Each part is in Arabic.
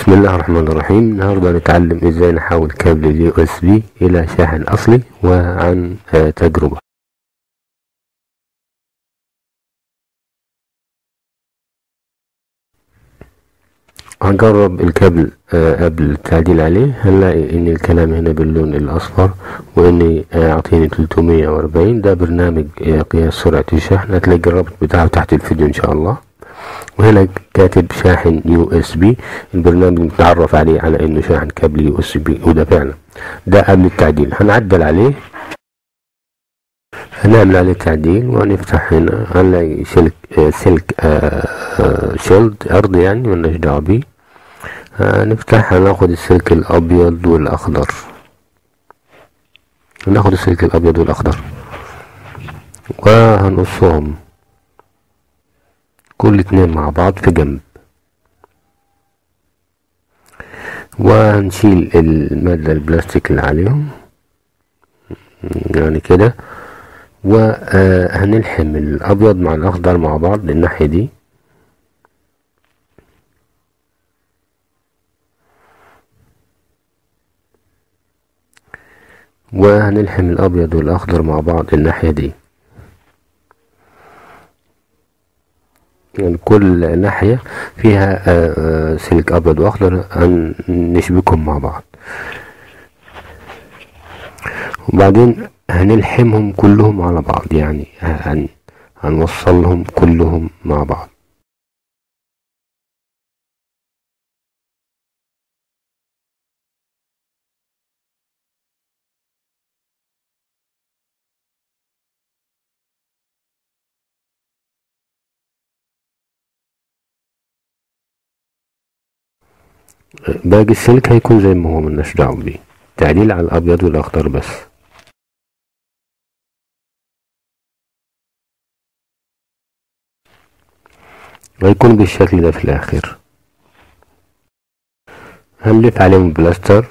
بسم الله الرحمن الرحيم. النهارده هنتعلم ازاي نحول كابل اليو اس بي الى شاحن اصلي وعن تجربة. هنجرب الكابل قبل التعديل عليه. هنلاقي ان الكلام هنا باللون الاصفر واني اعطيني 340. ده برنامج قياس سرعة الشحن، هتلاقي الرابط بتاعه تحت الفيديو ان شاء الله. وهنا كاتب شاحن يو اس بي، البرنامج متعرف عليه على انه شاحن كابل يو اس بي، وده فعلا ده قبل التعديل. هنعدل عليه، هنعمل عليه تعديل وهنفتح هنا. هنلاقي سلك شيلد ارضي، يعني ملناش دعوه بيه. هنفتح، هناخد السلك الابيض والاخضر، هناخد السلك الابيض والاخضر وهنقصهم كل اتنين مع بعض في جنب، وهنشيل المادة البلاستيك اللي عليهم يعني كده، وهنلحم الابيض مع الاخضر مع بعض الناحية دي، وهنلحم الابيض والاخضر مع بعض الناحية دي. يعني كل ناحية فيها سلك ابيض واخضر هنشبكهم مع بعض، وبعدين هنلحمهم كلهم على بعض، يعني هنوصلهم كلهم مع بعض. باقي السلك هيكون زي ما هو، ملناش دعوة بيه، تعديل على الابيض والاخضر بس. هيكون بالشكل ده في الاخر. هنلف عليهم بلاستر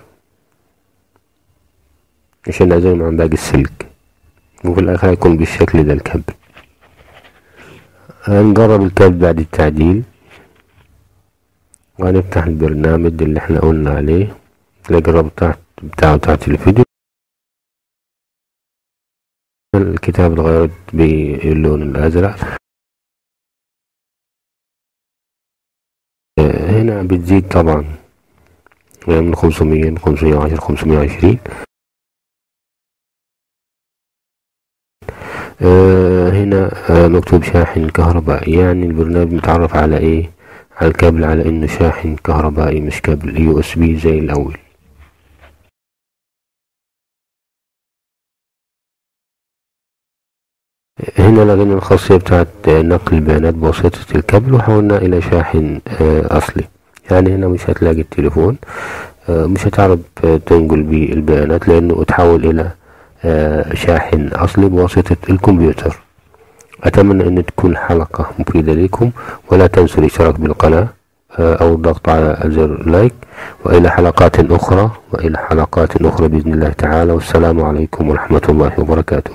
عشان نعزلهم عن باقي السلك، وفي الاخر هيكون بالشكل ده الكابل. هنجرب الكابل بعد التعديل، وهنفتح البرنامج اللي احنا قلنا عليه، تلاقي الرابط بتاعه تحت الفيديو. الكتاب اتغيرت باللون الازرق. هنا بتزيد طبعا من 500 ل 510 520. هنا مكتوب شاحن كهربائي، يعني البرنامج متعرف على ايه، على الكابل على انه شاحن كهربائي مش كابل يو اس بي زي الاول. هنا لغينا الخاصية بتاعت نقل البيانات بواسطة الكابل وحولنا الى شاحن اصلي. يعني هنا مش هتلاقي التليفون، مش هتعرف تنقل بيه البيانات لانه اتحول الى شاحن اصلي بواسطة الكمبيوتر. اتمنى ان تكون حلقة مفيدة لكم، ولا تنسوا الاشتراك بالقناة او الضغط على زر لايك. والى حلقات اخرى بإذن الله تعالى، والسلام عليكم ورحمة الله وبركاته.